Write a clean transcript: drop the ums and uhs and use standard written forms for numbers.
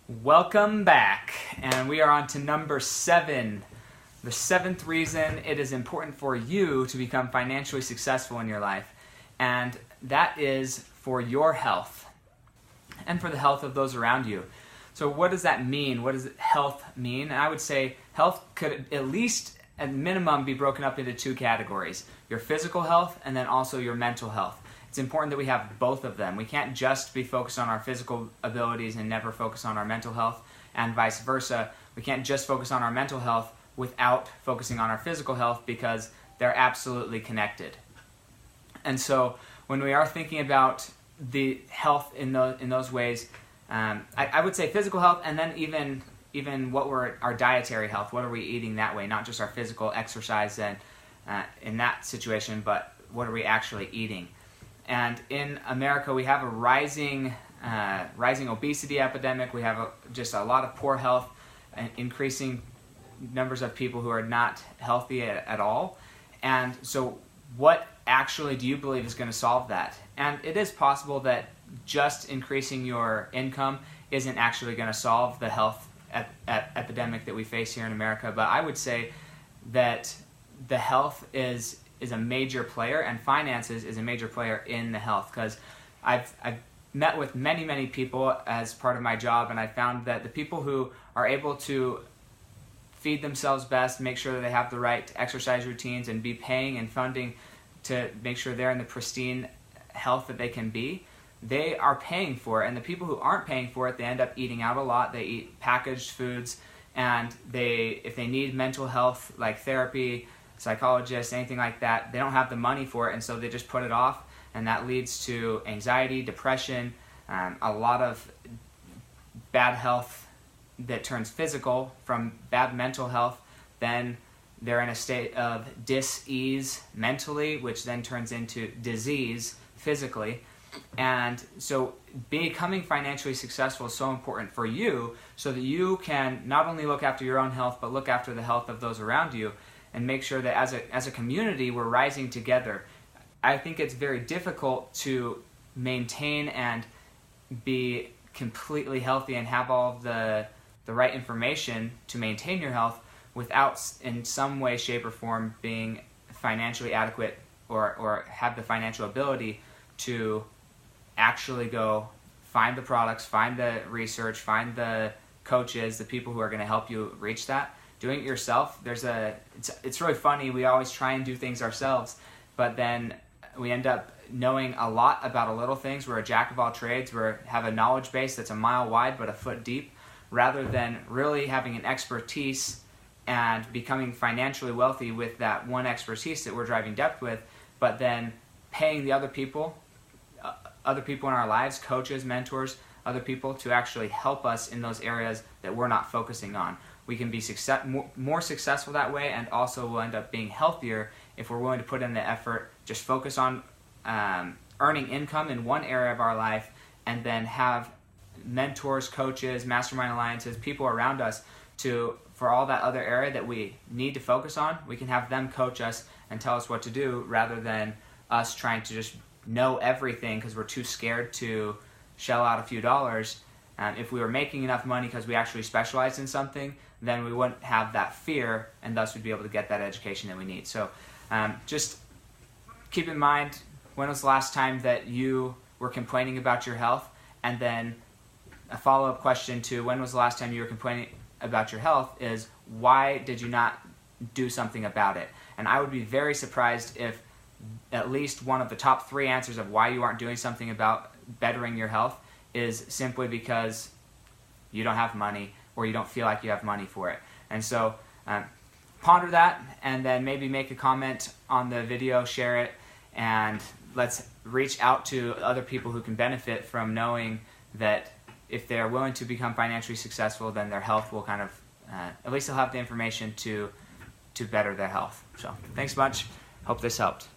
Welcome back, and we are on to number 7. The 7th reason it is important for you to become financially successful in your life, and that is for your health and for the health of those around you. So what does that mean? What does health mean? And I would say health could at least at minimum be broken up into 2 categories: your physical health and then also your mental health. It's important that we have both of them. We can't just be focused on our physical abilities and never focus on our mental health, and vice versa. We can't just focus on our mental health without focusing on our physical health, because they're absolutely connected. And so when we are thinking about the health in those ways, I would say physical health, and then even what were our dietary health. What are we eating that way? Not just our physical exercise and in that situation, but what are we actually eating? And in America, we have a rising obesity epidemic. We have just a lot of poor health, and increasing numbers of people who are not healthy at all. And so what actually do you believe is going to solve that? And it is possible that just increasing your income isn't actually going to solve the health epidemic that we face here in America. But I would say that the health is a major player, and finances is a major player in the health, because I've met with many people as part of my job, and I found that the people who are able to feed themselves best, make sure that they have the right exercise routines, and be paying and funding to make sure they're in the pristine health that they can be, they are paying for it. And the people who aren't paying for it, they end up eating out a lot. They eat packaged foods, and if they need mental health like therapy, psychologists, anything like that, they don't have the money for it, and so they just put it off, and that leads to anxiety, depression, a lot of bad health that turns physical from bad mental health. Then they're in a state of dis-ease mentally, which then turns into disease physically. And so becoming financially successful is so important for you, so that you can not only look after your own health, but look after the health of those around you, and make sure that as a community we're rising together. I think it's very difficult to maintain and be completely healthy and have all of the right information to maintain your health without in some way, shape, or form being financially adequate or have the financial ability to actually go find the products, find the research, find the coaches, the people who are going to help you reach that. Doing it yourself, it's really funny. We always try and do things ourselves, but then we end up knowing a lot about a little things. We're a jack of all trades. We have a knowledge base that's a mile wide but a foot deep, rather than really having an expertise and becoming financially wealthy with that one expertise that we're driving depth with, but then paying the other people in our lives, coaches, mentors, other people, to actually help us in those areas that we're not focusing on. We can be more successful that way, and also we'll end up being healthier if we're willing to put in the effort, just focus on earning income in one area of our life, and then have mentors, coaches, mastermind alliances, people around us for all that other area that we need to focus on. We can have them coach us and tell us what to do, rather than us trying to just know everything because we're too scared to shell out a few dollars. If we were making enough money because we actually specialized in something, then we wouldn't have that fear, and thus we'd be able to get that education that we need. So just keep in mind, when was the last time that you were complaining about your health? And then a follow-up question to when was the last time you were complaining about your health is, why did you not do something about it? And I would be very surprised if at least one of the top 3 answers of why you aren't doing something about bettering your health is simply because you don't have money, or you don't feel like you have money for it. And so ponder that, and then maybe make a comment on the video, share it, and let's reach out to other people who can benefit from knowing that if they're willing to become financially successful, then their health will kind of, at least they'll have the information to better their health. So thanks much. Hope this helped.